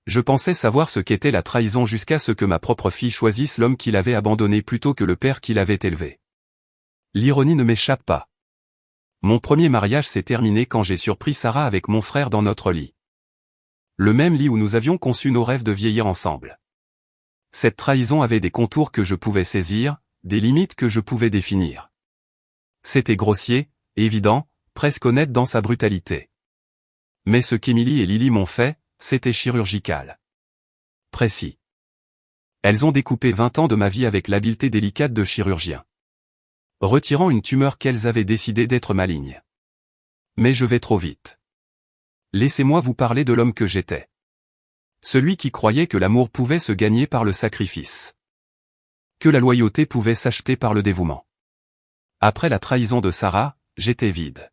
Je pensais savoir ce qu'était la trahison jusqu'à ce que ma propre fille choisisse l'homme qui l'avait abandonnée plutôt que le père qui l'avait élevée. L'ironie ne m'échappe pas. Mon premier mariage s'est terminé quand j'ai surpris Sarah avec mon frère dans notre lit. Le même lit où nous avions conçu nos rêves de vieillir ensemble. Cette trahison avait des contours que je pouvais saisir, des limites que je pouvais définir. C'était grossier, évident, presque honnête dans sa brutalité. Mais ce qu'Émilie et Lily m'ont fait, c'était chirurgical. Précis. Elles ont découpé 20 ans de ma vie avec l'habileté délicate de chirurgiens. Retirant une tumeur qu'elles avaient décidé d'être maligne. Mais je vais trop vite. Laissez-moi vous parler de l'homme que j'étais. Celui qui croyait que l'amour pouvait se gagner par le sacrifice. Que la loyauté pouvait s'acheter par le dévouement. Après la trahison de Sarah, j'étais vide.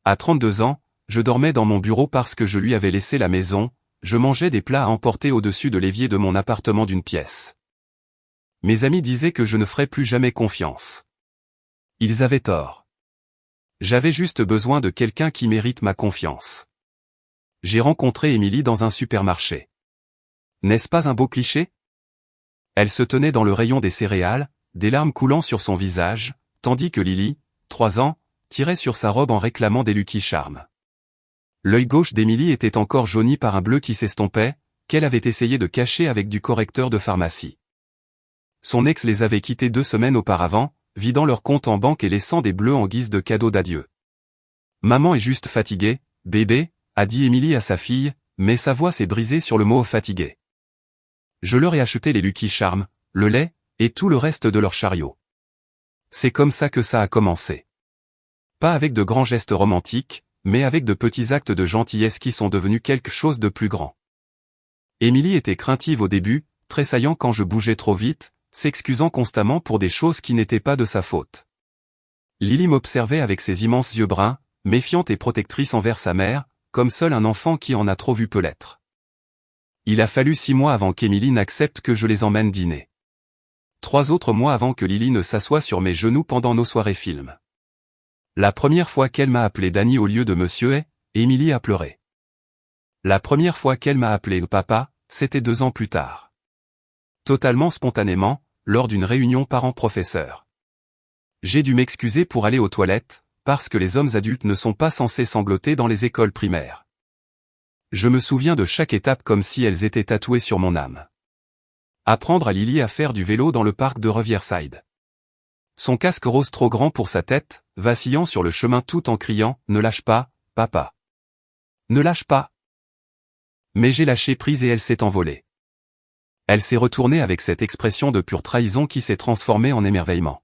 À 32 ans, je dormais dans mon bureau parce que je lui avais laissé la maison, je mangeais des plats à emporter au-dessus de l'évier de mon appartement d'une pièce. Mes amis disaient que je ne ferais plus jamais confiance. Ils avaient tort. J'avais juste besoin de quelqu'un qui mérite ma confiance. J'ai rencontré Émilie dans un supermarché. N'est-ce pas un beau cliché? Elle se tenait dans le rayon des céréales, des larmes coulant sur son visage, tandis que Lily, 3 ans, tirait sur sa robe en réclamant des Lucky Charms. L'œil gauche d'Émilie était encore jauni par un bleu qui s'estompait, qu'elle avait essayé de cacher avec du correcteur de pharmacie. Son ex les avait quittés 2 semaines auparavant, vidant leur compte en banque et laissant des bleus en guise de cadeau d'adieu. Maman est juste fatiguée, bébé, a dit Émilie à sa fille, mais sa voix s'est brisée sur le mot fatigué. Je leur ai acheté les Lucky Charms, le lait, et tout le reste de leur chariot. C'est comme ça que ça a commencé. Pas avec de grands gestes romantiques, mais avec de petits actes de gentillesse qui sont devenus quelque chose de plus grand. Émilie était craintive au début, tressaillant quand je bougeais trop vite, s'excusant constamment pour des choses qui n'étaient pas de sa faute. Lily m'observait avec ses immenses yeux bruns, méfiante et protectrice envers sa mère, comme seul un enfant qui en a trop vu peut l'être. Il a fallu 6 mois avant qu'Émilie n'accepte que je les emmène dîner. 3 autres mois avant que Lily ne s'assoie sur mes genoux pendant nos soirées films. La première fois qu'elle m'a appelé Danny au lieu de Monsieur A, Émilie a pleuré. La première fois qu'elle m'a appelé papa, c'était 2 ans plus tard. Totalement spontanément, lors d'une réunion parents-professeurs. J'ai dû m'excuser pour aller aux toilettes, parce que les hommes adultes ne sont pas censés sangloter dans les écoles primaires. Je me souviens de chaque étape comme si elles étaient tatouées sur mon âme. Apprendre à Lily à faire du vélo dans le parc de Riverside. Son casque rose trop grand pour sa tête, vacillant sur le chemin tout en criant « Ne lâche pas, papa. Ne lâche pas !» Mais j'ai lâché prise et elle s'est envolée. Elle s'est retournée avec cette expression de pure trahison qui s'est transformée en émerveillement.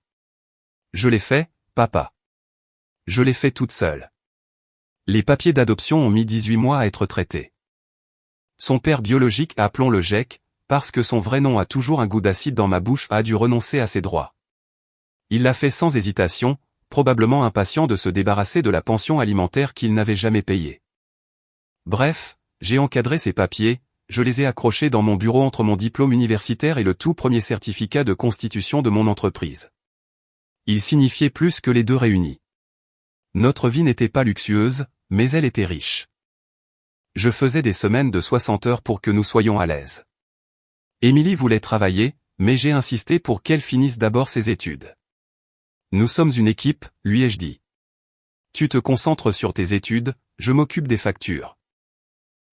Je l'ai fait, papa. Je l'ai fait toute seule. Les papiers d'adoption ont mis 18 mois à être traités. Son père biologique, appelons-le Jack, parce que son vrai nom a toujours un goût d'acide dans ma bouche, a dû renoncer à ses droits. Il l'a fait sans hésitation, probablement impatient de se débarrasser de la pension alimentaire qu'il n'avait jamais payée. Bref, j'ai encadré ces papiers, je les ai accrochés dans mon bureau entre mon diplôme universitaire et le tout premier certificat de constitution de mon entreprise. Ils signifiaient plus que les deux réunis. Notre vie n'était pas luxueuse, mais elle était riche. Je faisais des semaines de 60 heures pour que nous soyons à l'aise. Émilie voulait travailler, mais j'ai insisté pour qu'elle finisse d'abord ses études. Nous sommes une équipe, lui ai-je dit. Tu te concentres sur tes études, je m'occupe des factures.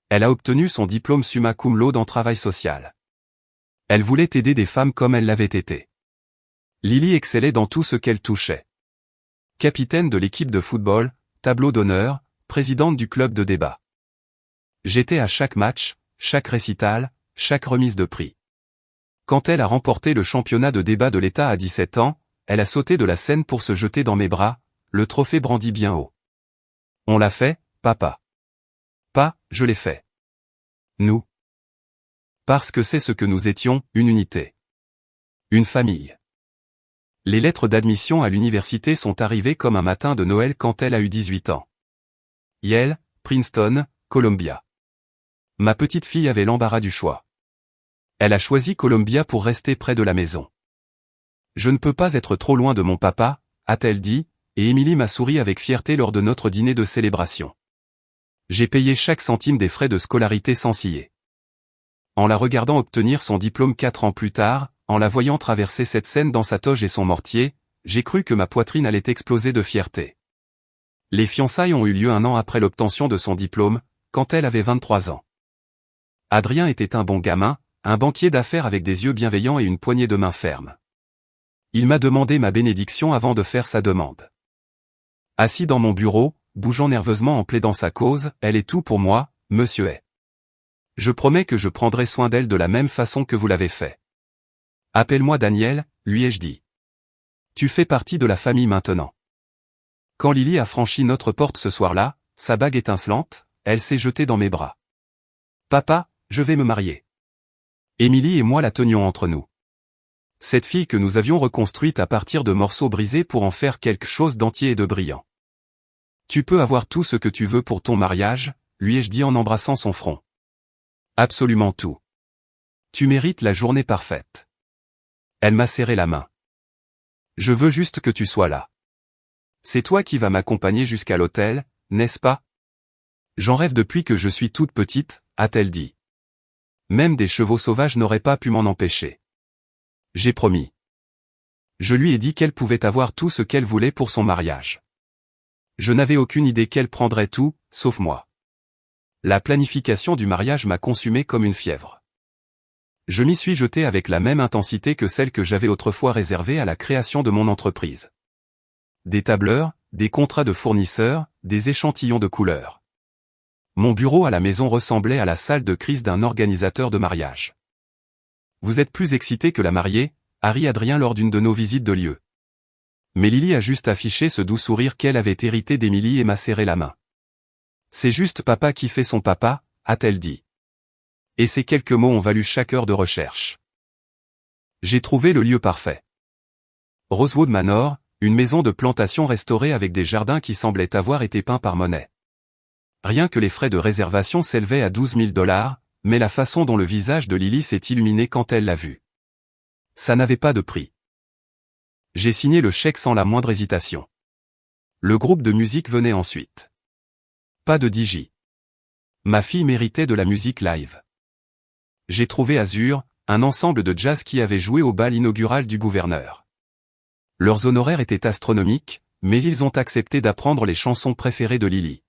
Elle a obtenu son diplôme summa cum laude en travail social. Elle voulait aider des femmes comme elle l'avait été. Lily excellait dans tout ce qu'elle touchait. Capitaine de l'équipe de football, tableau d'honneur, présidente du club de débat. J'étais à chaque match, chaque récital, chaque remise de prix. Quand elle a remporté le championnat de débat de l'État à 17 ans, elle a sauté de la scène pour se jeter dans mes bras, le trophée brandi bien haut. On l'a fait, papa. Pas, je l'ai fait. Nous. Parce que c'est ce que nous étions, une unité. Une famille. Les lettres d'admission à l'université sont arrivées comme un matin de Noël quand elle a eu 18 ans. Yale, Princeton, Columbia. Ma petite fille avait l'embarras du choix. Elle a choisi Columbia pour rester près de la maison. Je ne peux pas être trop loin de mon papa, a-t-elle dit, et Émilie m'a souri avec fierté lors de notre dîner de célébration. J'ai payé chaque centime des frais de scolarité sans ciller. en la regardant obtenir son diplôme 4 ans plus tard, en la voyant traverser cette scène dans sa toge et son mortier, j'ai cru que ma poitrine allait exploser de fierté. Les fiançailles ont eu lieu 1 an après l'obtention de son diplôme, quand elle avait 23 ans. Adrien était un bon gamin, un banquier d'affaires avec des yeux bienveillants et une poignée de main ferme. Il m'a demandé ma bénédiction avant de faire sa demande. Assis dans mon bureau, bougeant nerveusement en plaidant sa cause, elle est tout pour moi, monsieur est. Je promets que je prendrai soin d'elle de la même façon que vous l'avez fait. Appelle-moi Daniel, lui ai-je dit. Tu fais partie de la famille maintenant. Quand Lily a franchi notre porte ce soir-là, sa bague étincelante, elle s'est jetée dans mes bras. Papa, je vais me marier. Émilie et moi la tenions entre nous. Cette fille que nous avions reconstruite à partir de morceaux brisés pour en faire quelque chose d'entier et de brillant. Tu peux avoir tout ce que tu veux pour ton mariage, lui ai-je dit en embrassant son front. Absolument tout. Tu mérites la journée parfaite. Elle m'a serré la main. Je veux juste que tu sois là. C'est toi qui vas m'accompagner jusqu'à l'hôtel, n'est-ce pas? J'en rêve depuis que je suis toute petite, a-t-elle dit. Même des chevaux sauvages n'auraient pas pu m'en empêcher. J'ai promis. Je lui ai dit qu'elle pouvait avoir tout ce qu'elle voulait pour son mariage. Je n'avais aucune idée qu'elle prendrait tout, sauf moi. La planification du mariage m'a consumé comme une fièvre. Je m'y suis jeté avec la même intensité que celle que j'avais autrefois réservée à la création de mon entreprise. Des tableurs, des contrats de fournisseurs, des échantillons de couleurs. Mon bureau à la maison ressemblait à la salle de crise d'un organisateur de mariage. Vous êtes plus excité que la mariée, a ri Adrien lors d'une de nos visites de lieu. Mais Lily a juste affiché ce doux sourire qu'elle avait hérité d'Émilie et m'a serré la main. C'est juste papa qui fait son papa, a-t-elle dit. Et ces quelques mots ont valu chaque heure de recherche. J'ai trouvé le lieu parfait. Rosewood Manor, une maison de plantation restaurée avec des jardins qui semblaient avoir été peints par Monet. Rien que les frais de réservation s'élevaient à 12 000 $, mais la façon dont le visage de Lily s'est illuminé quand elle l'a vu. Ça n'avait pas de prix. J'ai signé le chèque sans la moindre hésitation. Le groupe de musique venait ensuite. Pas de DJ. Ma fille méritait de la musique live. J'ai trouvé Azur, un ensemble de jazz qui avait joué au bal inaugural du gouverneur. Leurs honoraires étaient astronomiques, mais ils ont accepté d'apprendre les chansons préférées de Lily.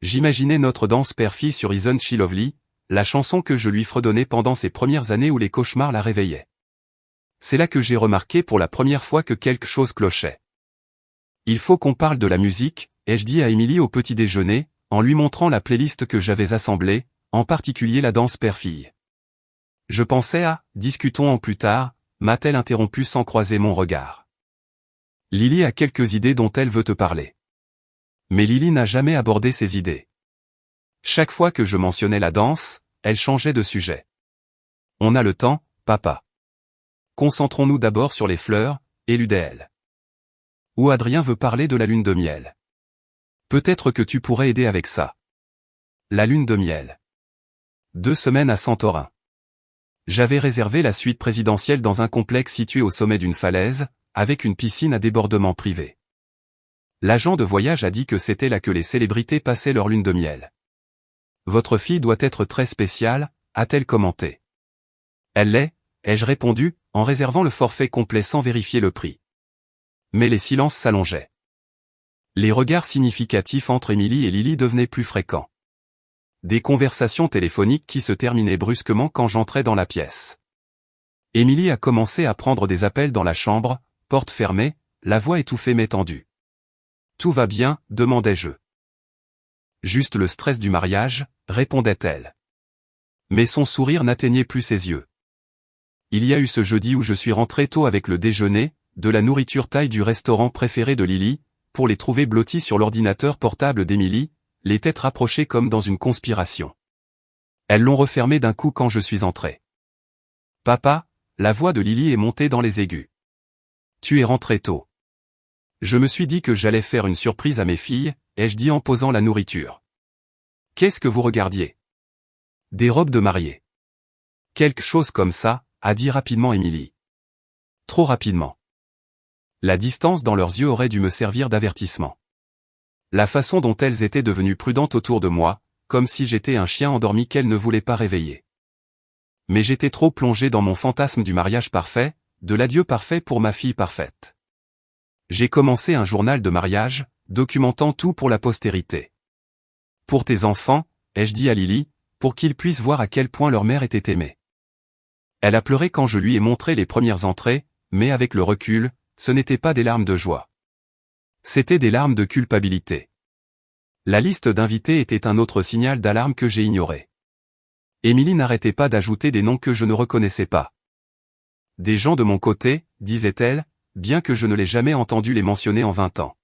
J'imaginais notre danse père-fille sur Isn't She Lovely, la chanson que je lui fredonnais pendant ces premières années où les cauchemars la réveillaient. C'est là que j'ai remarqué pour la première fois que quelque chose clochait. Il faut qu'on parle de la musique, ai-je dit à Émilie au petit déjeuner, en lui montrant la playlist que j'avais assemblée, en particulier la danse père-fille. Je pensais à « discutons en plus tard », m'a-t-elle interrompu sans croiser mon regard. Lily a quelques idées dont elle veut te parler. Mais Lily n'a jamais abordé ces idées. Chaque fois que je mentionnais la danse, elle changeait de sujet. On a le temps, papa. Concentrons-nous d'abord sur les fleurs, éludait-elle. Ou Adrien veut parler de la lune de miel. Peut-être que tu pourrais aider avec ça. La lune de miel. 2 semaines à Santorin. J'avais réservé la suite présidentielle dans un complexe situé au sommet d'une falaise, avec une piscine à débordement privé. L'agent de voyage a dit que c'était là que les célébrités passaient leur lune de miel. Votre fille doit être très spéciale, a-t-elle commenté. Elle l'est, ai-je répondu, en réservant le forfait complet sans vérifier le prix. Mais les silences s'allongeaient. Les regards significatifs entre Émilie et Lily devenaient plus fréquents. Des conversations téléphoniques qui se terminaient brusquement quand j'entrais dans la pièce. Émilie a commencé à prendre des appels dans la chambre, porte fermée, la voix étouffée mais tendue. Tout va bien, demandai-je. Juste le stress du mariage, répondait-elle. Mais son sourire n'atteignait plus ses yeux. Il y a eu ce jeudi où je suis rentré tôt avec le déjeuner, de la nourriture thaï du restaurant préféré de Lily, pour les trouver blottis sur l'ordinateur portable d'Émilie, les têtes rapprochées comme dans une conspiration. Elles l'ont refermé d'un coup quand je suis entré. Papa, la voix de Lily est montée dans les aigus. Tu es rentré tôt. Je me suis dit que j'allais faire une surprise à mes filles, ai-je dit en posant la nourriture. Qu'est-ce que vous regardiez? Des robes de mariée. Quelque chose comme ça, a dit rapidement Émilie. Trop rapidement. La distance dans leurs yeux aurait dû me servir d'avertissement. La façon dont elles étaient devenues prudentes autour de moi, comme si j'étais un chien endormi qu'elles ne voulaient pas réveiller. Mais j'étais trop plongé dans mon fantasme du mariage parfait, de l'adieu parfait pour ma fille parfaite. J'ai commencé un journal de mariage, documentant tout pour la postérité. Pour tes enfants, ai-je dit à Lily, pour qu'ils puissent voir à quel point leur mère était aimée. Elle a pleuré quand je lui ai montré les premières entrées, mais avec le recul, ce n'étaient pas des larmes de joie. C'étaient des larmes de culpabilité. La liste d'invités était un autre signal d'alarme que j'ai ignoré. Émilie n'arrêtait pas d'ajouter des noms que je ne reconnaissais pas. Des gens de mon côté, disait-elle, bien que je ne l'ai jamais entendu les mentionner en 20 ans.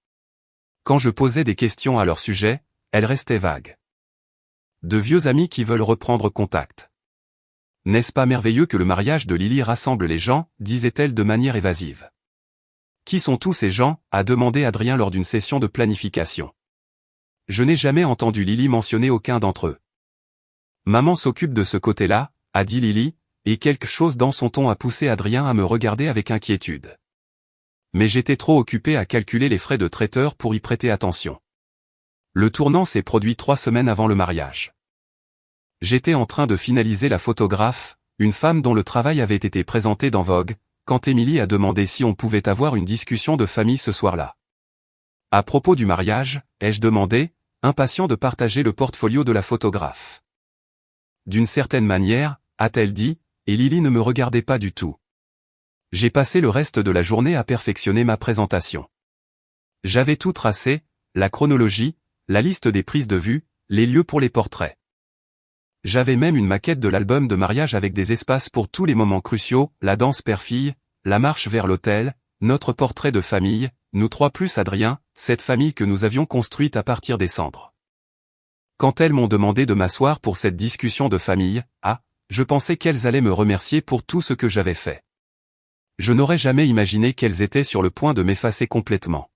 Quand je posais des questions à leur sujet, elles restaient vagues. De vieux amis qui veulent reprendre contact. N'est-ce pas merveilleux que le mariage de Lily rassemble les gens, disait-elle de manière évasive. Qui sont tous ces gens, a demandé Adrien lors d'une session de planification. Je n'ai jamais entendu Lily mentionner aucun d'entre eux. Maman s'occupe de ce côté-là, a dit Lily, et quelque chose dans son ton a poussé Adrien à me regarder avec inquiétude. Mais j'étais trop occupé à calculer les frais de traiteur pour y prêter attention. Le tournant s'est produit 3 semaines avant le mariage. J'étais en train de finaliser la photographe, une femme dont le travail avait été présenté dans Vogue, quand Émilie a demandé si on pouvait avoir une discussion de famille ce soir-là. À propos du mariage, ai-je demandé, impatient de partager le portfolio de la photographe. D'une certaine manière, a-t-elle dit, et Lily ne me regardait pas du tout. J'ai passé le reste de la journée à perfectionner ma présentation. J'avais tout tracé, la chronologie, la liste des prises de vue, les lieux pour les portraits. J'avais même une maquette de l'album de mariage avec des espaces pour tous les moments cruciaux, la danse père-fille, la marche vers l'autel, notre portrait de famille, nous 3 plus Adrien, cette famille que nous avions construite à partir des cendres. Quand elles m'ont demandé de m'asseoir pour cette discussion de famille, je pensais qu'elles allaient me remercier pour tout ce que j'avais fait. Je n'aurais jamais imaginé qu'elles étaient sur le point de m'effacer complètement.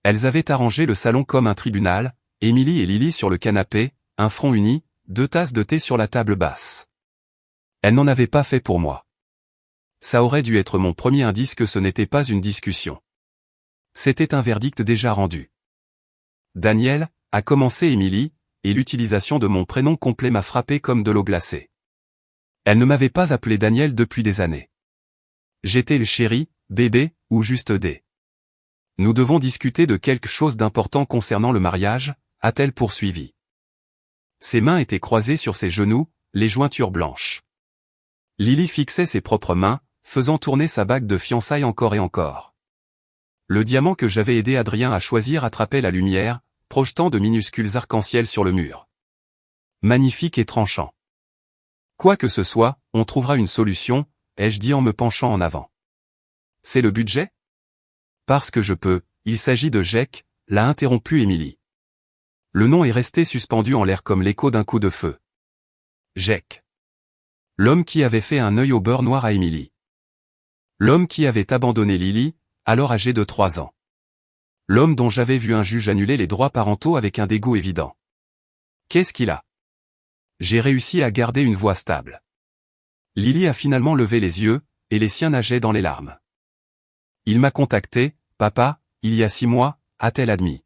Elles avaient arrangé le salon comme un tribunal, Émilie et Lily sur le canapé, un front uni, 2 tasses de thé sur la table basse. Elles n'en avaient pas fait pour moi. Ça aurait dû être mon premier indice que ce n'était pas une discussion. C'était un verdict déjà rendu. Daniel, a commencé Émilie, et l'utilisation de mon prénom complet m'a frappé comme de l'eau glacée. Elle ne m'avait pas appelé Daniel depuis des années. J'étais le chéri, bébé, ou juste D. Nous devons discuter de quelque chose d'important concernant le mariage, a-t-elle poursuivi. Ses mains étaient croisées sur ses genoux, les jointures blanches. Lily fixait ses propres mains, faisant tourner sa bague de fiançailles encore et encore. Le diamant que j'avais aidé Adrien à choisir attrapait la lumière, projetant de minuscules arcs-en-ciel sur le mur. Magnifique et tranchant. Quoi que ce soit, on trouvera une solution, ai-je dit en me penchant en avant. C'est le budget ? Parce que je peux, il s'agit de Jack, l'a interrompu Émilie. Le nom est resté suspendu en l'air comme l'écho d'un coup de feu. Jack. L'homme qui avait fait un œil au beurre noir à Émilie. L'homme qui avait abandonné Lily, alors âgée de 3 ans. L'homme dont j'avais vu un juge annuler les droits parentaux avec un dégoût évident. Qu'est-ce qu'il a ? J'ai réussi à garder une voix stable. Lily a finalement levé les yeux, et les siens nageaient dans les larmes. Il m'a contacté, papa, il y a 6 mois, a-t-elle admis.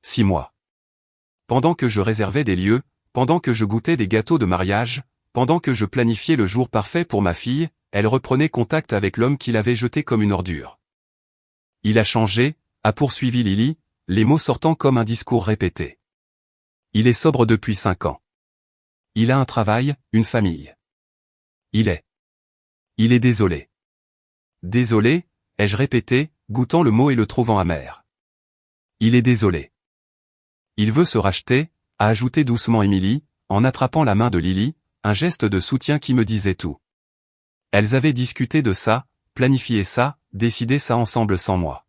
6 mois. Pendant que je réservais des lieux, pendant que je goûtais des gâteaux de mariage, pendant que je planifiais le jour parfait pour ma fille, elle reprenait contact avec l'homme qui l'avait jeté comme une ordure. Il a changé, a poursuivi Lily, les mots sortant comme un discours répété. Il est sobre depuis 5 ans. Il a un travail, une famille. Il est désolé. Désolé, ai-je répété, goûtant le mot et le trouvant amer. Il est désolé. Il veut se racheter, a ajouté doucement Émilie, en attrapant la main de Lily, un geste de soutien qui me disait tout. Elles avaient discuté de ça, planifié ça, décidé ça ensemble sans moi.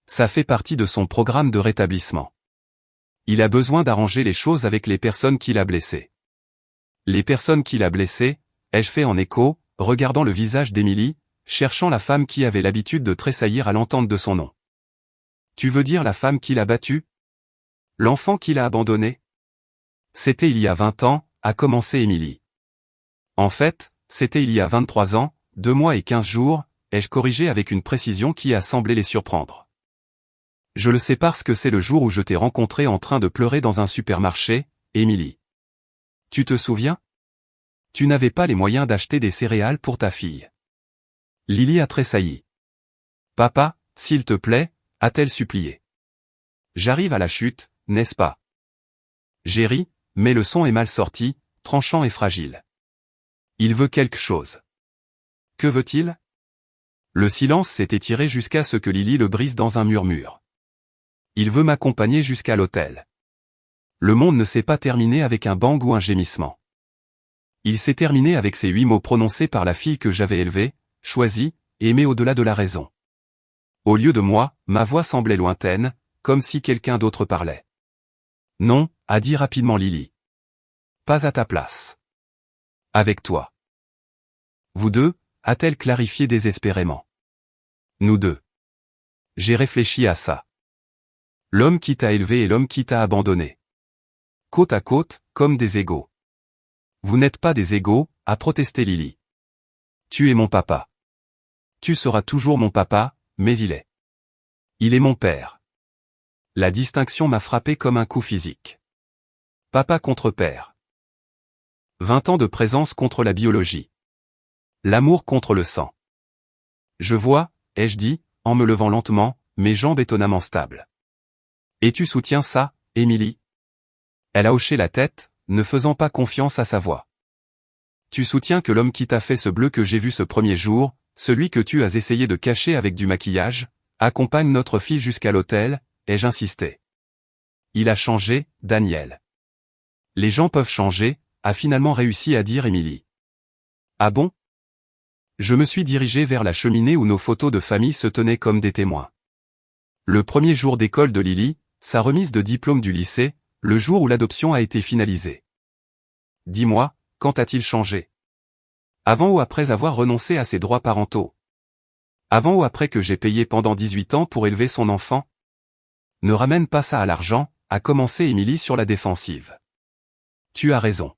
Ça fait partie de son programme de rétablissement. Il a besoin d'arranger les choses avec les personnes qu'il a blessées. Les personnes qu'il a blessées, ai-je fait en écho, regardant le visage d'Émilie, cherchant la femme qui avait l'habitude de tressaillir à l'entente de son nom. Tu veux dire la femme qu'il a battue ? L'enfant qu'il a abandonné ? C'était il y a 20 ans, a commencé Émilie. En fait, c'était il y a 23 ans, 2 mois et 15 jours, ai-je corrigé avec une précision qui a semblé les surprendre. Je le sais parce que c'est le jour où je t'ai rencontré en train de pleurer dans un supermarché, Émilie. Tu te souviens ? Tu n'avais pas les moyens d'acheter des céréales pour ta fille. Lily a tressailli. Papa, s'il te plaît, a-t-elle supplié. J'arrive à la chute, n'est-ce pas? J'ai ri, mais le son est mal sorti, tranchant et fragile. Il veut quelque chose. Que veut-il? Le silence s'est étiré jusqu'à ce que Lily le brise dans un murmure. Il veut m'accompagner jusqu'à l'hôtel. Le monde ne s'est pas terminé avec un bang ou un gémissement. Il s'est terminé avec ces 8 mots prononcés par la fille que j'avais élevée, choisie, et aimée au-delà de la raison. Au lieu de moi, ma voix semblait lointaine, comme si quelqu'un d'autre parlait. Non, a dit rapidement Lily. Pas à ta place. Avec toi. Vous deux, a-t-elle clarifié désespérément. Nous deux. J'ai réfléchi à ça. L'homme qui t'a élevé et l'homme qui t'a abandonné. Côte à côte, comme des égaux. Vous n'êtes pas des égaux, a protesté Lily. Tu es mon papa. Tu seras toujours mon papa, mais il est. Il est mon père. La distinction m'a frappé comme un coup physique. Papa contre père. 20 ans de présence contre la biologie. L'amour contre le sang. Je vois, ai-je dit, en me levant lentement, mes jambes étonnamment stables. Et tu soutiens ça, Émilie? Elle a hoché la tête, ne faisant pas confiance à sa voix. Tu soutiens que l'homme qui t'a fait ce bleu que j'ai vu ce premier jour, celui que tu as essayé de cacher avec du maquillage, accompagne notre fille jusqu'à l'hôtel, ai-je insisté. Il a changé, Daniel. Les gens peuvent changer, a finalement réussi à dire Émilie. Ah bon? Je me suis dirigé vers la cheminée où nos photos de famille se tenaient comme des témoins. Le premier jour d'école de Lily, sa remise de diplôme du lycée, le jour où l'adoption a été finalisée. Dis-moi, quand a-t-il changé? Avant ou après avoir renoncé à ses droits parentaux? Avant ou après que j'ai payé pendant 18 ans pour élever son enfant? Ne ramène pas ça à l'argent, a commencé Émilie sur la défensive. Tu as raison.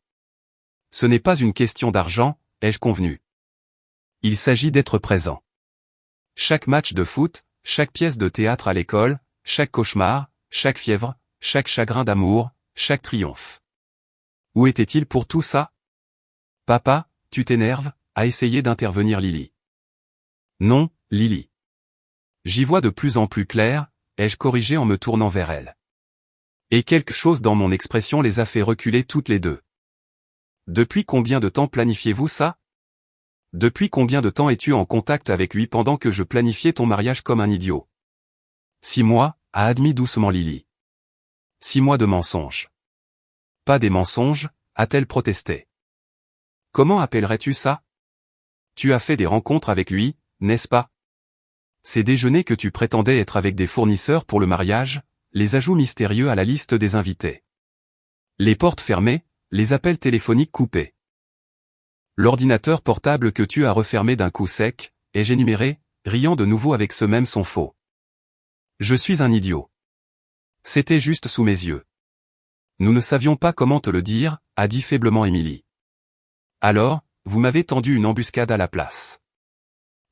Ce n'est pas une question d'argent, ai-je convenu. Il s'agit d'être présent. Chaque match de foot, chaque pièce de théâtre à l'école, chaque cauchemar, chaque fièvre, chaque chagrin d'amour, chaque triomphe. Où était-il pour tout ça? Papa, tu t'énerves, a essayé d'intervenir Lily. Non, Lily. J'y vois de plus en plus clair, ai-je corrigé en me tournant vers elle. Et quelque chose dans mon expression les a fait reculer toutes les deux. Depuis combien de temps planifiez-vous ça? Depuis combien de temps es-tu en contact avec lui pendant que je planifiais ton mariage comme un idiot? 6 mois, a admis doucement Lily. 6 mois de mensonges. Pas des mensonges, a-t-elle protesté. Comment appellerais-tu ça? Tu as fait des rencontres avec lui, n'est-ce pas? Ces déjeuners que tu prétendais être avec des fournisseurs pour le mariage, les ajouts mystérieux à la liste des invités. Les portes fermées, les appels téléphoniques coupés. L'ordinateur portable que tu as refermé d'un coup sec, ai-je énuméré, riant de nouveau avec ce même son faux. Je suis un idiot. C'était juste sous mes yeux. Nous ne savions pas comment te le dire, a dit faiblement Émilie. Alors, vous m'avez tendu une embuscade à la place.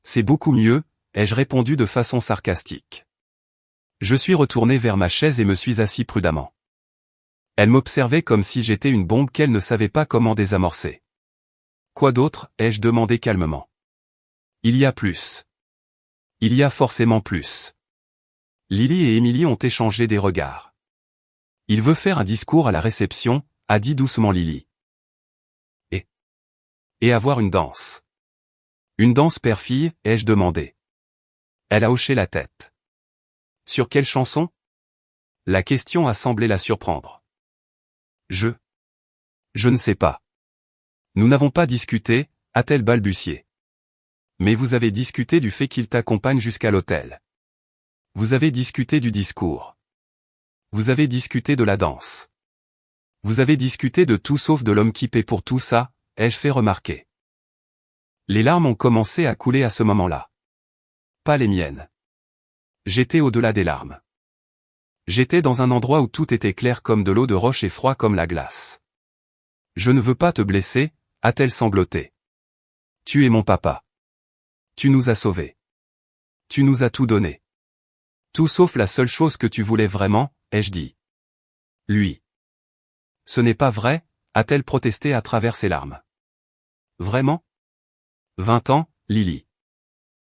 C'est beaucoup mieux, ai-je répondu de façon sarcastique. Je suis retourné vers ma chaise et me suis assis prudemment. Elle m'observait comme si j'étais une bombe qu'elle ne savait pas comment désamorcer. Quoi d'autre, ai-je demandé calmement. Il y a plus. Il y a forcément plus. Lily et Émilie ont échangé des regards. Il veut faire un discours à la réception, a dit doucement Lily. Et avoir une danse. Une danse père-fille, ai-je demandé. Elle a hoché la tête. Sur quelle chanson? La question a semblé la surprendre. Je ne sais pas. Nous n'avons pas discuté, a-t-elle balbutié. Mais vous avez discuté du fait qu'il t'accompagne jusqu'à l'hôtel. Vous avez discuté du discours. Vous avez discuté de la danse. Vous avez discuté de tout sauf de l'homme qui paie pour tout ça, ai-je fait remarquer. Les larmes ont commencé à couler à ce moment-là. Pas les miennes. J'étais au-delà des larmes. J'étais dans un endroit où tout était clair comme de l'eau de roche et froid comme la glace. Je ne veux pas te blesser, a-t-elle sangloté. Tu es mon papa. Tu nous as sauvés. Tu nous as tout donné. Tout sauf la seule chose que tu voulais vraiment, ai-je dit. Lui. Ce n'est pas vrai, a-t-elle protesté à travers ses larmes. Vraiment? 20 ans, Lily.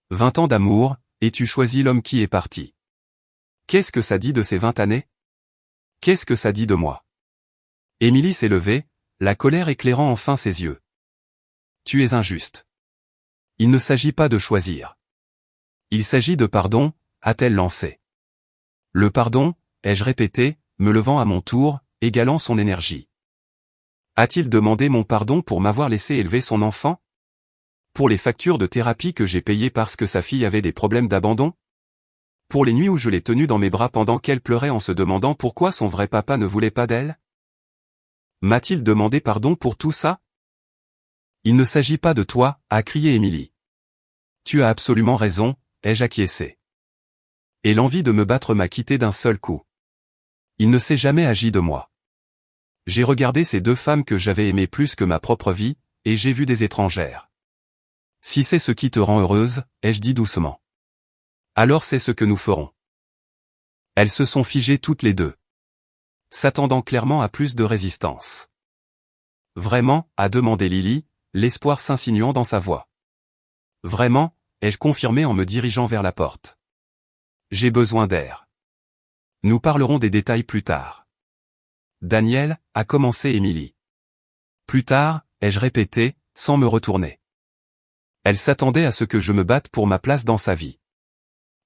20 ans d'amour, et tu choisis l'homme qui est parti. Qu'est-ce que ça dit de ces 20 années? Qu'est-ce que ça dit de moi? Émilie s'est levée, la colère éclairant enfin ses yeux. Tu es injuste. Il ne s'agit pas de choisir. Il s'agit de pardon, a-t-elle lancé. Le pardon, ai-je répété, me levant à mon tour, égalant son énergie. A-t-il demandé mon pardon pour m'avoir laissé élever son enfant? Pour les factures de thérapie que j'ai payées parce que sa fille avait des problèmes d'abandon? Pour les nuits où je l'ai tenue dans mes bras pendant qu'elle pleurait en se demandant pourquoi son vrai papa ne voulait pas d'elle? M'a-t-il demandé pardon pour tout ça? Il ne s'agit pas de toi, a crié Émilie. Tu as absolument raison, ai-je acquiescé. Et l'envie de me battre m'a quitté d'un seul coup. Il ne s'est jamais agi de moi. J'ai regardé ces deux femmes que j'avais aimées plus que ma propre vie, et j'ai vu des étrangères. Si c'est ce qui te rend heureuse, ai-je dit doucement. Alors c'est ce que nous ferons. Elles se sont figées toutes les deux, s'attendant clairement à plus de résistance. Vraiment, a demandé Lily, l'espoir s'insinuant dans sa voix. Vraiment, ai-je confirmé en me dirigeant vers la porte. J'ai besoin d'air. Nous parlerons des détails plus tard. Daniel, a commencé Émilie. Plus tard, ai-je répété, sans me retourner. Elle s'attendait à ce que je me batte pour ma place dans sa vie.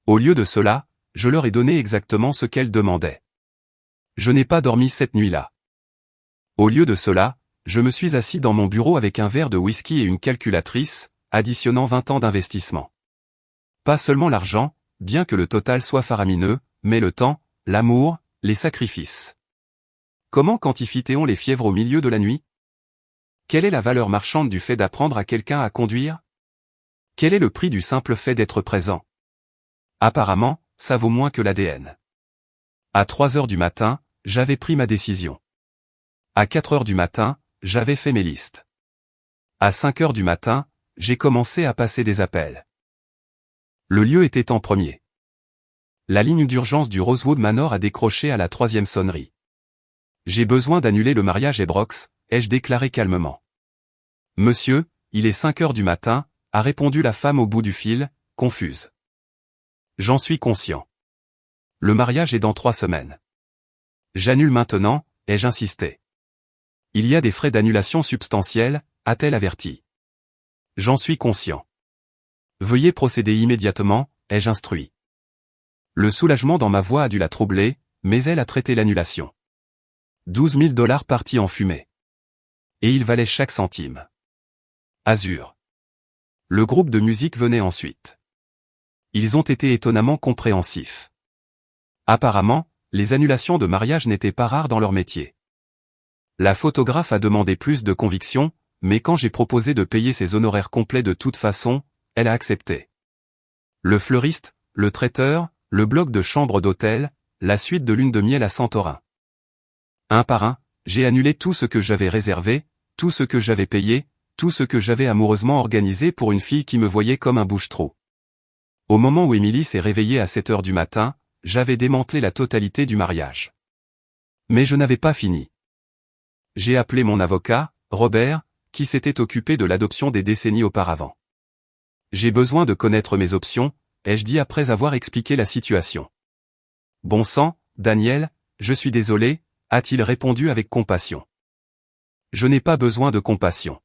Au lieu de cela, je leur ai donné exactement ce qu'elles demandaient. Je n'ai pas dormi cette nuit-là. Au lieu de cela, je me suis assis dans mon bureau avec un verre de whisky et une calculatrice, additionnant 20 ans d'investissement. Pas seulement l'argent, bien que le total soit faramineux, mais le temps, l'amour, les sacrifices. Comment quantifie-t-on les fièvres au milieu de la nuit? Quelle est la valeur marchande du fait d'apprendre à quelqu'un à conduire? Quel est le prix du simple fait d'être présent? Apparemment, ça vaut moins que l'ADN. À 3 heures du matin, j'avais pris ma décision. À 4 heures du matin, j'avais fait mes listes. À 5 heures du matin, j'ai commencé à passer des appels. Le lieu était en premier. La ligne d'urgence du Rosewood Manor a décroché à la 3e sonnerie. J'ai besoin d'annuler le mariage Ebrox, ai-je déclaré calmement. Monsieur, il est 5 heures du matin, a répondu la femme au bout du fil, confuse. J'en suis conscient. Le mariage est dans 3 semaines. J'annule maintenant, ai-je insisté. Il y a des frais d'annulation substantiels, a-t-elle averti. J'en suis conscient. Veuillez procéder immédiatement, ai-je instruit. Le soulagement dans ma voix a dû la troubler, mais elle a traité l'annulation. 12 000 $ partis en fumée. Et il valait chaque centime. Azur. Le groupe de musique venait ensuite. Ils ont été étonnamment compréhensifs. Apparemment, les annulations de mariage n'étaient pas rares dans leur métier. La photographe a demandé plus de conviction, mais quand j'ai proposé de payer ses honoraires complets de toute façon, elle a accepté. Le fleuriste, le traiteur, le bloc de chambre d'hôtel, la suite de lune de miel à Santorin. Un par un, j'ai annulé tout ce que j'avais réservé, tout ce que j'avais payé, tout ce que j'avais amoureusement organisé pour une fille qui me voyait comme un bouche-trou. Au moment où Émilie s'est réveillée à 7 heures du matin, j'avais démantelé la totalité du mariage. Mais je n'avais pas fini. J'ai appelé mon avocat, Robert, qui s'était occupé de l'adoption des décennies auparavant. J'ai besoin de connaître mes options, ai-je dit après avoir expliqué la situation. Bon sang, Daniel, je suis désolé, a-t-il répondu avec compassion. Je n'ai pas besoin de compassion.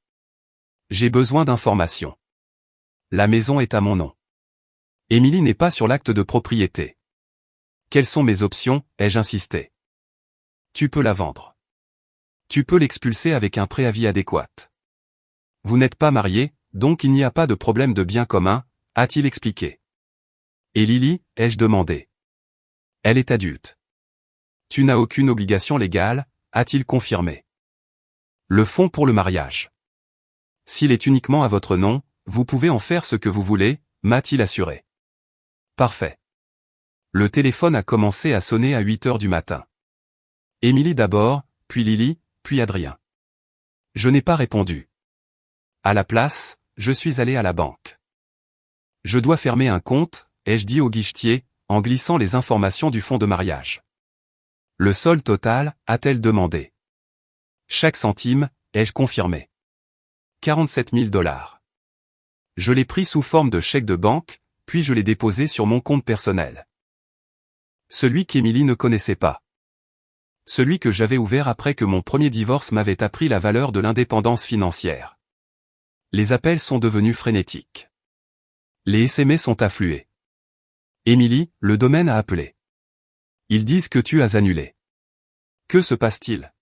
J'ai besoin d'informations. La maison est à mon nom. Émilie n'est pas sur l'acte de propriété. Quelles sont mes options, ai-je insisté. Tu peux la vendre. Tu peux l'expulser avec un préavis adéquat. Vous n'êtes pas mariés, donc il n'y a pas de problème de bien commun, a-t-il expliqué. Et Lily, ai-je demandé. Elle est adulte. Tu n'as aucune obligation légale, a-t-il confirmé. Le fonds pour le mariage. S'il est uniquement à votre nom, vous pouvez en faire ce que vous voulez, m'a-t-il assuré. Parfait. Le téléphone a commencé à sonner à 8 heures du matin. Émilie d'abord, puis Lily, puis Adrien. Je n'ai pas répondu. À la place, je suis allé à la banque. Je dois fermer un compte, ai-je dit au guichetier, en glissant les informations du fonds de mariage. Le solde total, a-t-elle demandé. Chaque centime, ai-je confirmé. 47 000 $. Je l'ai pris sous forme de chèque de banque, puis je l'ai déposé sur mon compte personnel. Celui qu'Émilie ne connaissait pas. Celui que j'avais ouvert après que mon premier divorce m'avait appris la valeur de l'indépendance financière. Les appels sont devenus frénétiques. Les SMS sont afflués. Émilie, le domaine a appelé. Ils disent que tu as annulé. Que se passe-t-il?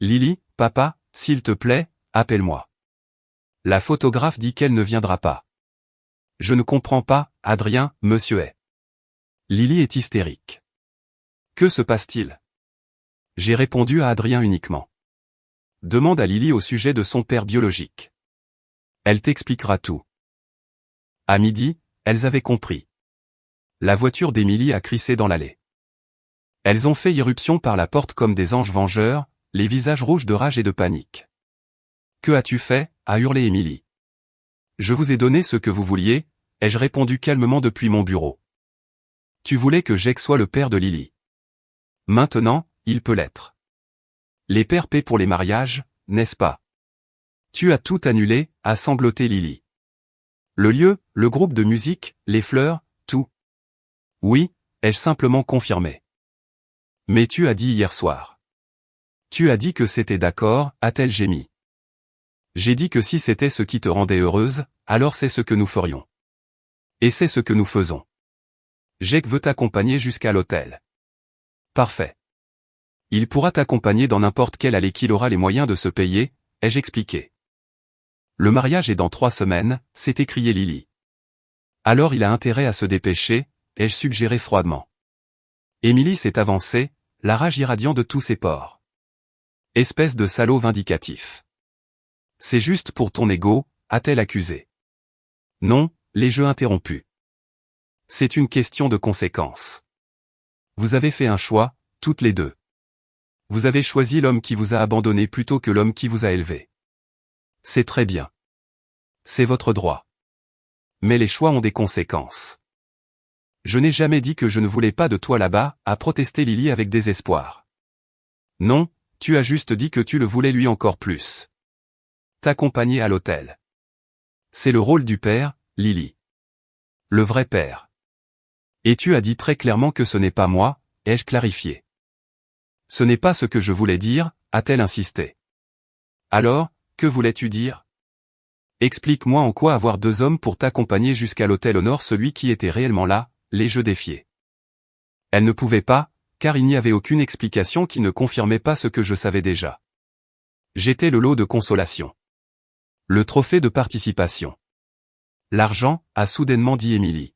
Lily, papa, s'il te plaît, appelle-moi. La photographe dit qu'elle ne viendra pas. Je ne comprends pas, Adrien, monsieur est. Lily est hystérique. Que se passe-t-il? J'ai répondu à Adrien uniquement. Demande à Lily au sujet de son père biologique. Elle t'expliquera tout. À midi, elles avaient compris. La voiture d'Émilie a crissé dans l'allée. Elles ont fait irruption par la porte comme des anges vengeurs, les visages rouges de rage et de panique. Que as-tu fait? A hurlé Émilie. Je vous ai donné ce que vous vouliez, ai-je répondu calmement depuis mon bureau. Tu voulais que Jake soit le père de Lily. Maintenant, il peut l'être. Les pères paient pour les mariages, n'est-ce pas? Tu as tout annulé, a sangloté Lily. Le lieu, le groupe de musique, les fleurs, tout. Oui, ai-je simplement confirmé. Mais tu as dit hier soir. Tu as dit que c'était d'accord, a-t-elle gémi. J'ai dit que si c'était ce qui te rendait heureuse, alors c'est ce que nous ferions. Et c'est ce que nous faisons. Jake veut t'accompagner jusqu'à l'hôtel. Parfait. Il pourra t'accompagner dans n'importe quelle allée qu'il aura les moyens de se payer, ai-je expliqué. Le mariage est dans 3 semaines, s'est écrié Lily. Alors il a intérêt à se dépêcher, ai-je suggéré froidement. Émilie s'est avancée, la rage irradiant de tous ses pores. Espèce de salaud vindicatif. C'est juste pour ton ego, a-t-elle accusé. Non, les jeux interrompus. C'est une question de conséquences. Vous avez fait un choix, toutes les deux. Vous avez choisi l'homme qui vous a abandonné plutôt que l'homme qui vous a élevé. C'est très bien. C'est votre droit. Mais les choix ont des conséquences. Je n'ai jamais dit que je ne voulais pas de toi là-bas, a protesté Lily avec désespoir. Non, tu as juste dit que tu le voulais lui encore plus. T'accompagner à l'hôtel. C'est le rôle du père, Lily. Le vrai père. Et tu as dit très clairement que ce n'est pas moi, ai-je clarifié. Ce n'est pas ce que je voulais dire, a-t-elle insisté. Alors, que voulais-tu dire? Explique-moi en quoi avoir 2 hommes pour t'accompagner jusqu'à l'hôtel honore celui qui était réellement là, les jeux défiés. Elle ne pouvait pas, car il n'y avait aucune explication qui ne confirmait pas ce que je savais déjà. J'étais le lot de consolation. Le trophée de participation. L'argent, a soudainement dit Émilie.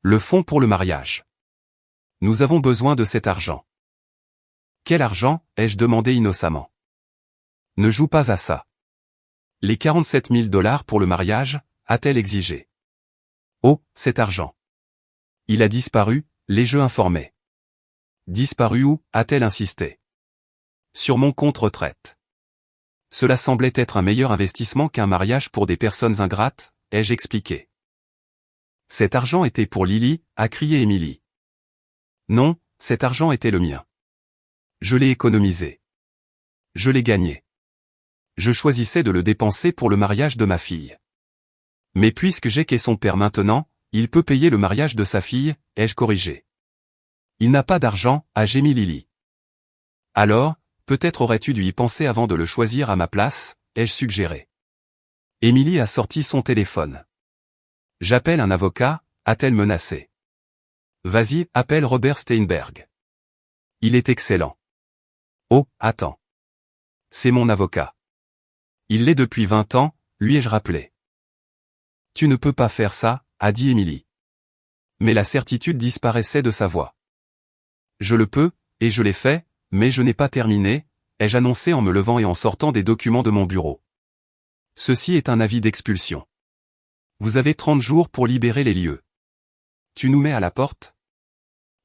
Le fonds pour le mariage. Nous avons besoin de cet argent. Quel argent, ai-je demandé innocemment. Ne joue pas à ça. Les 47 000 $ pour le mariage, a-t-elle exigé. Oh, cet argent. Il a disparu, les jeux informaient. Disparu où, a-t-elle insisté. Sur mon compte retraite. Cela semblait être un meilleur investissement qu'un mariage pour des personnes ingrates, ai-je expliqué. Cet argent était pour Lily, a crié Émilie. Non, cet argent était le mien. Je l'ai économisé. Je l'ai gagné. Je choisissais de le dépenser pour le mariage de ma fille. Mais puisque Jake est son père maintenant, il peut payer le mariage de sa fille, ai-je corrigé. Il n'a pas d'argent, a gémi Lily. Alors, peut-être aurais-tu dû y penser avant de le choisir à ma place, ai-je suggéré. Émilie a sorti son téléphone. J'appelle un avocat, a-t-elle menacé. Vas-y, appelle Robert Steinberg. Il est excellent. Oh, attends. C'est mon avocat. Il l'est depuis 20 ans, lui ai-je rappelé. Tu ne peux pas faire ça, a dit Émilie. Mais la certitude disparaissait de sa voix. Je le peux, et je l'ai fait, mais je n'ai pas terminé, ai-je annoncé en me levant et en sortant des documents de mon bureau. Ceci est un avis d'expulsion. Vous avez 30 jours pour libérer les lieux. Tu nous mets à la porte?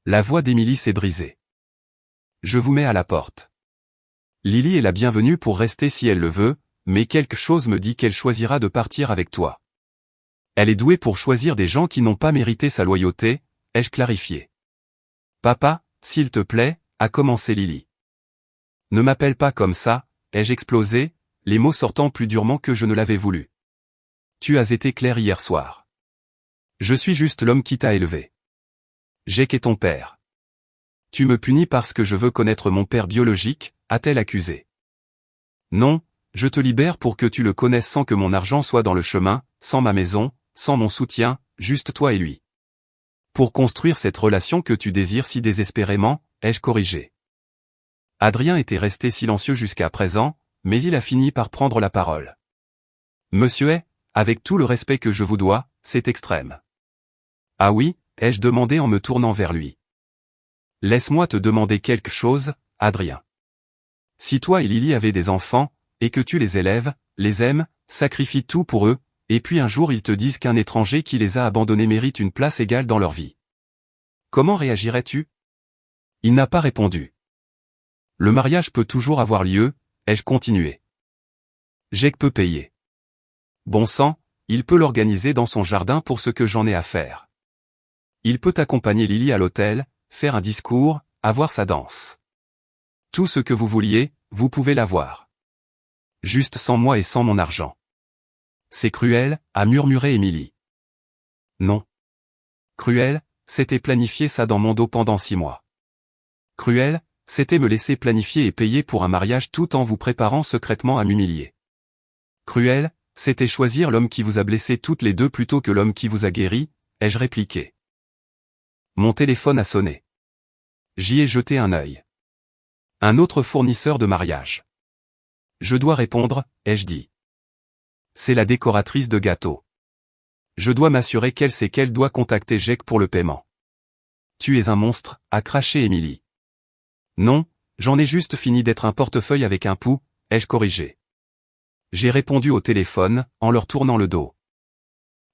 La voix d'Émilie s'est brisée. Je vous mets à la porte. Lily est la bienvenue pour rester si elle le veut, mais quelque chose me dit qu'elle choisira de partir avec toi. Elle est douée pour choisir des gens qui n'ont pas mérité sa loyauté, ai-je clarifié. Papa, s'il te plaît, a commencé Lily. Ne m'appelle pas comme ça, ai-je explosé, les mots sortant plus durement que je ne l'avais voulu. Tu as été clair hier soir. Je suis juste l'homme qui t'a élevé. Jake est ton père. Tu me punis parce que je veux connaître mon père biologique, a-t-elle accusé. Non, je te libère pour que tu le connaisses sans que mon argent soit dans le chemin, sans ma maison, sans mon soutien, juste toi et lui. Pour construire cette relation que tu désires si désespérément, ai-je corrigé. Adrien était resté silencieux jusqu'à présent, mais il a fini par prendre la parole. Monsieur est, avec tout le respect que je vous dois, c'est extrême. Ah oui, ai-je demandé en me tournant vers lui. Laisse-moi te demander quelque chose, Adrien. Si toi et Lily avez des enfants, et que tu les élèves, les aimes, sacrifies tout pour eux, et puis un jour ils te disent qu'un étranger qui les a abandonnés mérite une place égale dans leur vie. Comment réagirais-tu? Il n'a pas répondu. Le mariage peut toujours avoir lieu, ai-je continué. Jake peut payer. Bon sang, il peut l'organiser dans son jardin pour ce que j'en ai à faire. Il peut accompagner Lily à l'hôtel, faire un discours, avoir sa danse. Tout ce que vous vouliez, vous pouvez l'avoir. Juste sans moi et sans mon argent. C'est cruel, a murmuré Émilie. Non. Cruel, c'était planifier ça dans mon dos pendant 6 mois. Cruel, c'était me laisser planifier et payer pour un mariage tout en vous préparant secrètement à m'humilier. Cruel, c'était choisir l'homme qui vous a blessé toutes les deux plutôt que l'homme qui vous a guéri, ai-je répliqué. Mon téléphone a sonné. J'y ai jeté un œil. Un autre fournisseur de mariage. Je dois répondre, ai-je dit. C'est la décoratrice de gâteaux. Je dois m'assurer qu'elle sait qu'elle doit contacter Jake pour le paiement. Tu es un monstre, a craché Émilie. Non, j'en ai juste fini d'être un portefeuille avec un pouls, ai-je corrigé. J'ai répondu au téléphone, en leur tournant le dos.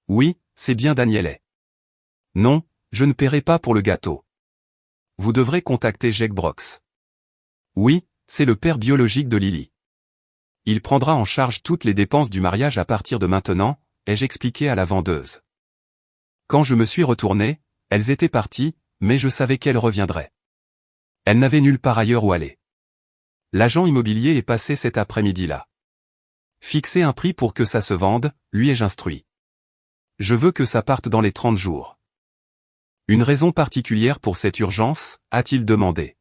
Oui, c'est bien Danielet. Non, je ne paierai pas pour le gâteau. Vous devrez contacter Jake Brox. Oui, c'est le père biologique de Lily. Il prendra en charge toutes les dépenses du mariage à partir de maintenant, ai-je expliqué à la vendeuse. Quand je me suis retourné, elles étaient parties, mais je savais qu'elles reviendraient. Elles n'avaient nulle part ailleurs où aller. L'agent immobilier est passé cet après-midi-là. Fixer un prix pour que ça se vende, lui ai-je instruit. Je veux que ça parte dans les 30 jours. Une raison particulière pour cette urgence, a-t-il demandé.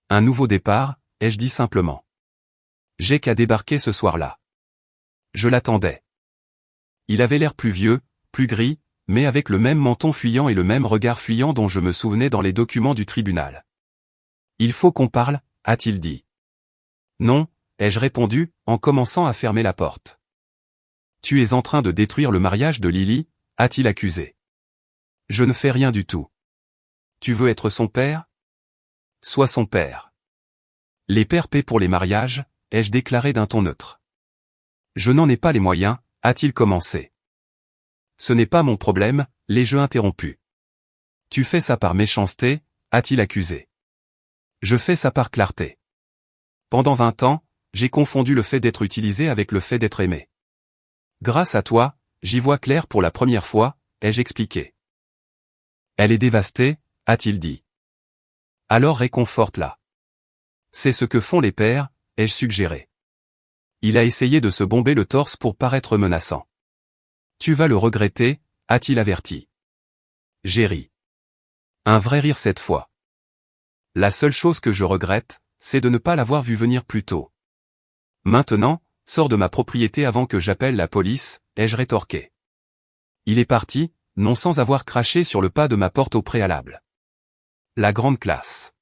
Un nouveau départ, ai-je dit simplement. Jake a débarqué ce soir-là. Je l'attendais. Il avait l'air plus vieux, plus gris, mais avec le même menton fuyant et le même regard fuyant dont je me souvenais dans les documents du tribunal. Il faut qu'on parle, a-t-il dit. Non, ai-je répondu, en commençant à fermer la porte. Tu es en train de détruire le mariage de Lily, a-t-il accusé. Je ne fais rien du tout. Tu veux être son père? Sois son père. Les pères paient pour les mariages, ai-je déclaré d'un ton neutre. Je n'en ai pas les moyens, a-t-il commencé. Ce n'est pas mon problème, l'ai-je interrompu. Tu fais ça par méchanceté, a-t-il accusé. Je fais ça par clarté. Pendant 20 ans, j'ai confondu le fait d'être utilisé avec le fait d'être aimé. Grâce à toi, j'y vois clair pour la première fois, ai-je expliqué. Elle est dévastée, a-t-il dit. Alors réconforte-la. C'est ce que font les pères, ai-je suggéré. Il a essayé de se bomber le torse pour paraître menaçant. Tu vas le regretter, a-t-il averti. J'ai ri. Un vrai rire cette fois. La seule chose que je regrette, c'est de ne pas l'avoir vu venir plus tôt. Maintenant, sors de ma propriété avant que j'appelle la police, ai-je rétorqué. Il est parti, non sans avoir craché sur le pas de ma porte au préalable. La grande classe.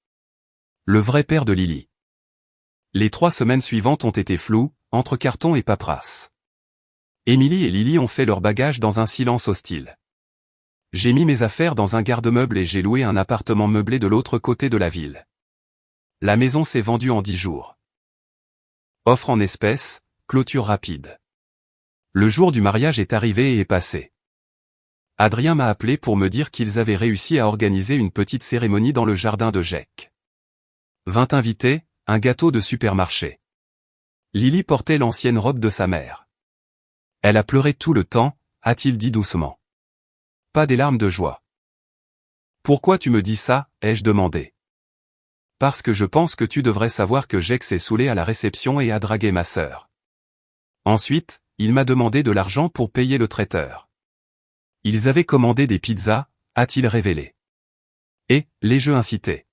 Le vrai père de Lily. Les 3 semaines suivantes ont été floues, entre carton et paperasse. Émilie et Lily ont fait leur bagage dans un silence hostile. J'ai mis mes affaires dans un garde-meuble et j'ai loué un appartement meublé de l'autre côté de la ville. La maison s'est vendue en 10 jours. Offre en espèces, clôture rapide. Le jour du mariage est arrivé et est passé. Adrien m'a appelé pour me dire qu'ils avaient réussi à organiser une petite cérémonie dans le jardin de Jake. 20 invités, un gâteau de supermarché. Lily portait l'ancienne robe de sa mère. Elle a pleuré tout le temps, a-t-il dit doucement. Pas des larmes de joie. Pourquoi tu me dis ça, ai-je demandé. Parce que je pense que tu devrais savoir que Jake s'est saoulé à la réception et a dragué ma sœur. Ensuite, il m'a demandé de l'argent pour payer le traiteur. Ils avaient commandé des pizzas, a-t-il révélé. Et, les jeux incités.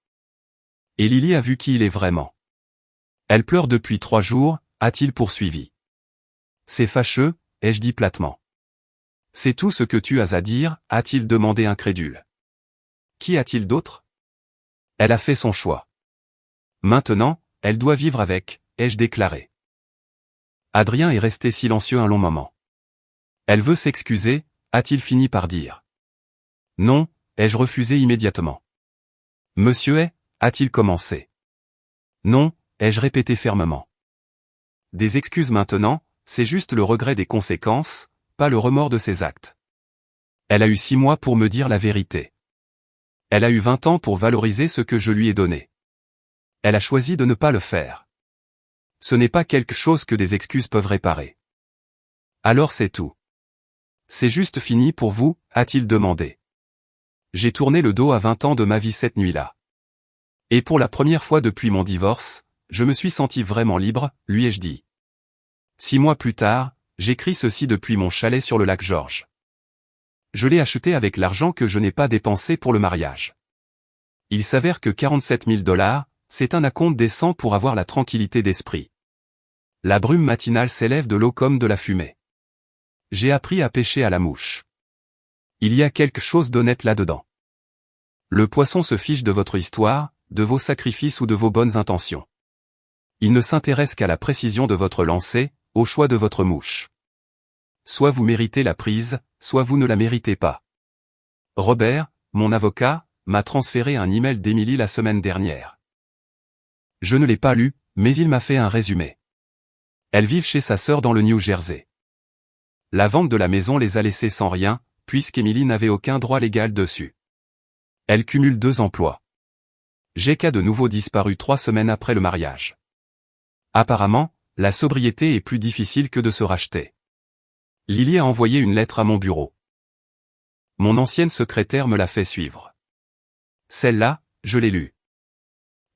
Et Lily a vu qui il est vraiment. Elle pleure depuis 3 jours, a-t-il poursuivi. C'est fâcheux, ai-je dit platement. C'est tout ce que tu as à dire, a-t-il demandé incrédule. Qui a-t-il d'autre? Elle a fait son choix. Maintenant, elle doit vivre avec, ai-je déclaré. Adrien est resté silencieux un long moment. Elle veut s'excuser, a-t-il fini par dire. Non, ai-je refusé immédiatement. Monsieur est, a-t-il commencé. Non, ai-je répété fermement. Des excuses maintenant, c'est juste le regret des conséquences, pas le remords de ses actes. Elle a eu 6 mois pour me dire la vérité. Elle a eu 20 ans pour valoriser ce que je lui ai donné. Elle a choisi de ne pas le faire. Ce n'est pas quelque chose que des excuses peuvent réparer. Alors c'est tout. C'est juste fini pour vous, a-t-il demandé. J'ai tourné le dos à 20 ans de ma vie cette nuit-là. Et pour la première fois depuis mon divorce, je me suis senti vraiment libre, lui ai-je dit. 6 mois plus tard, j'écris ceci depuis mon chalet sur le lac Georges. Je l'ai acheté avec l'argent que je n'ai pas dépensé pour le mariage. Il s'avère que 47 000 $, c'est un acompte décent pour avoir la tranquillité d'esprit. La brume matinale s'élève de l'eau comme de la fumée. J'ai appris à pêcher à la mouche. Il y a quelque chose d'honnête là-dedans. Le poisson se fiche de votre histoire, de vos sacrifices ou de vos bonnes intentions. Il ne s'intéresse qu'à la précision de votre lancer, au choix de votre mouche. Soit vous méritez la prise, soit vous ne la méritez pas. Robert, mon avocat, m'a transféré un email d'Emily la semaine dernière. Je ne l'ai pas lu, mais il m'a fait un résumé. Elles vivent chez sa sœur dans le New Jersey. La vente de la maison les a laissés sans rien, puisqu'Emily n'avait aucun droit légal dessus. Elle cumule 2 emplois. Jake a de nouveau disparu 3 semaines après le mariage. Apparemment, la sobriété est plus difficile que de se racheter. Lily a envoyé une lettre à mon bureau. Mon ancienne secrétaire me l'a fait suivre. Celle-là, je l'ai lue.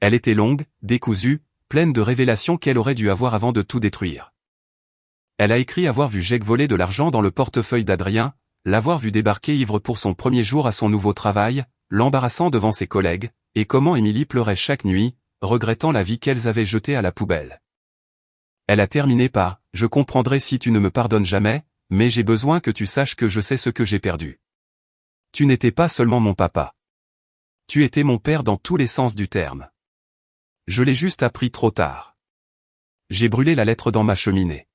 Elle était longue, décousue, pleine de révélations qu'elle aurait dû avoir avant de tout détruire. Elle a écrit avoir vu Jake voler de l'argent dans le portefeuille d'Adrien, l'avoir vu débarquer ivre pour son premier jour à son nouveau travail, l'embarrassant devant ses collègues, et comment Emily pleurait chaque nuit, regrettant la vie qu'elles avaient jetée à la poubelle. Elle a terminé par « Je comprendrai si tu ne me pardonnes jamais, mais j'ai besoin que tu saches que je sais ce que j'ai perdu. Tu n'étais pas seulement mon papa. Tu étais mon père dans tous les sens du terme. Je l'ai juste appris trop tard. J'ai brûlé la lettre dans ma cheminée.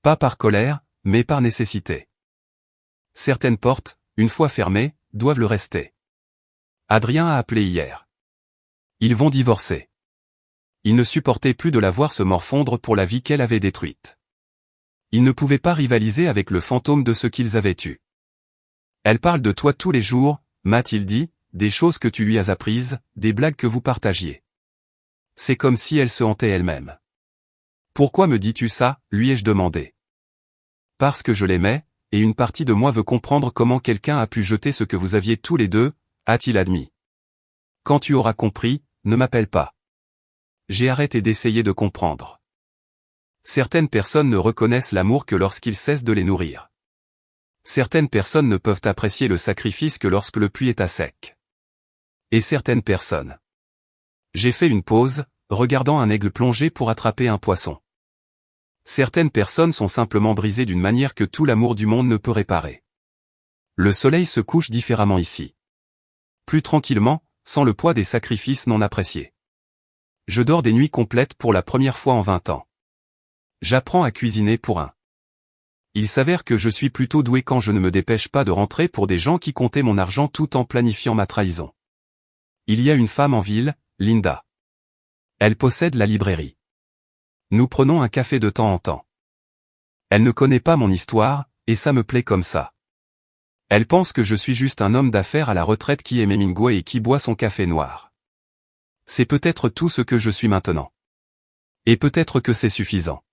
Pas par colère, mais par nécessité. Certaines portes, une fois fermées, doivent le rester. Adrien a appelé hier. Ils vont divorcer. Il ne supportait plus de la voir se morfondre pour la vie qu'elle avait détruite. Il ne pouvait pas rivaliser avec le fantôme de ce qu'ils avaient eu. Elle parle de toi tous les jours, m'a-t-il dit, des choses que tu lui as apprises, des blagues que vous partagiez. C'est comme si elle se hantait elle-même. Pourquoi me dis-tu ça, lui ai-je demandé. Parce que je l'aimais, et une partie de moi veut comprendre comment quelqu'un a pu jeter ce que vous aviez tous les deux, a-t-il admis. Quand tu auras compris, ne m'appelle pas. J'ai arrêté d'essayer de comprendre. Certaines personnes ne reconnaissent l'amour que lorsqu'ils cessent de les nourrir. Certaines personnes ne peuvent apprécier le sacrifice que lorsque le puits est à sec. Et certaines personnes. J'ai fait une pause, regardant un aigle plonger pour attraper un poisson. Certaines personnes sont simplement brisées d'une manière que tout l'amour du monde ne peut réparer. Le soleil se couche différemment ici. Plus tranquillement, sans le poids des sacrifices non appréciés. Je dors des nuits complètes pour la première fois en 20 ans. J'apprends à cuisiner pour un. Il s'avère que je suis plutôt doué quand je ne me dépêche pas de rentrer pour des gens qui comptaient mon argent tout en planifiant ma trahison. Il y a une femme en ville, Linda. Elle possède la librairie. Nous prenons un café de temps en temps. Elle ne connaît pas mon histoire, et ça me plaît comme ça. Elle pense que je suis juste un homme d'affaires à la retraite qui aime Hemingway et qui boit son café noir. C'est peut-être tout ce que je suis maintenant. Et peut-être que c'est suffisant.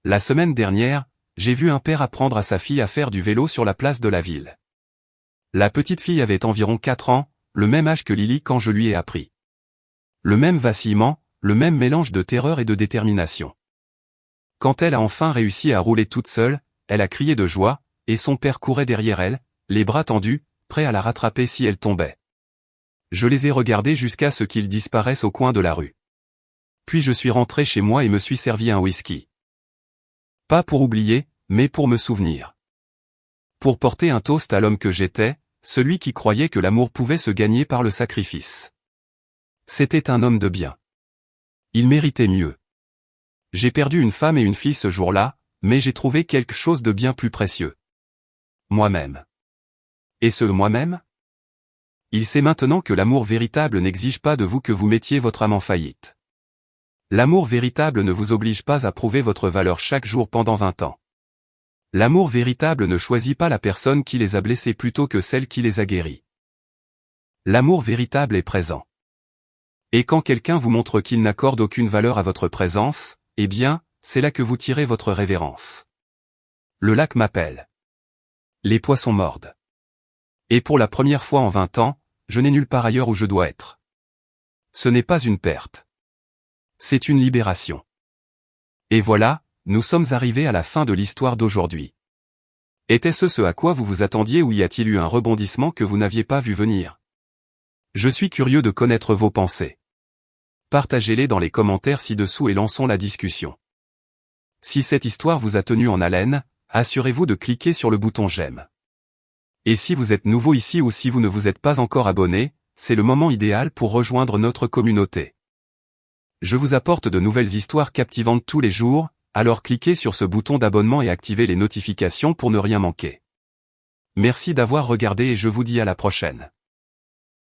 La semaine dernière, j'ai vu un père apprendre à sa fille à faire du vélo sur la place de la ville. La petite fille avait environ 4 ans, le même âge que Lily quand je lui ai appris. Le même vacillement, le même mélange de terreur et de détermination. Quand elle a enfin réussi à rouler toute seule, elle a crié de joie, et son père courait derrière elle, les bras tendus, prêt à la rattraper si elle tombait. Je les ai regardés jusqu'à ce qu'ils disparaissent au coin de la rue. Puis je suis rentré chez moi et me suis servi un whisky. Pas pour oublier, mais pour me souvenir. Pour porter un toast à l'homme que j'étais, celui qui croyait que l'amour pouvait se gagner par le sacrifice. C'était un homme de bien. Il méritait mieux. J'ai perdu une femme et une fille ce jour-là, mais j'ai trouvé quelque chose de bien plus précieux. Moi-même. Et ce moi-même? Il sait maintenant que l'amour véritable n'exige pas de vous que vous mettiez votre âme en faillite. L'amour véritable ne vous oblige pas à prouver votre valeur chaque jour pendant 20 ans. L'amour véritable ne choisit pas la personne qui les a blessés plutôt que celle qui les a guéris. L'amour véritable est présent. Et quand quelqu'un vous montre qu'il n'accorde aucune valeur à votre présence, eh bien, c'est là que vous tirez votre révérence. Le lac m'appelle. Les poissons mordent. Et pour la première fois en 20 ans, je n'ai nulle part ailleurs où je dois être. Ce n'est pas une perte. C'est une libération. Et voilà, nous sommes arrivés à la fin de l'histoire d'aujourd'hui. Était-ce ce à quoi vous vous attendiez ou y a-t-il eu un rebondissement que vous n'aviez pas vu venir? Je suis curieux de connaître vos pensées. Partagez-les dans les commentaires ci-dessous et lançons la discussion. Si cette histoire vous a tenu en haleine, assurez-vous de cliquer sur le bouton j'aime. Et si vous êtes nouveau ici ou si vous ne vous êtes pas encore abonné, c'est le moment idéal pour rejoindre notre communauté. Je vous apporte de nouvelles histoires captivantes tous les jours, alors cliquez sur ce bouton d'abonnement et activez les notifications pour ne rien manquer. Merci d'avoir regardé et je vous dis à la prochaine.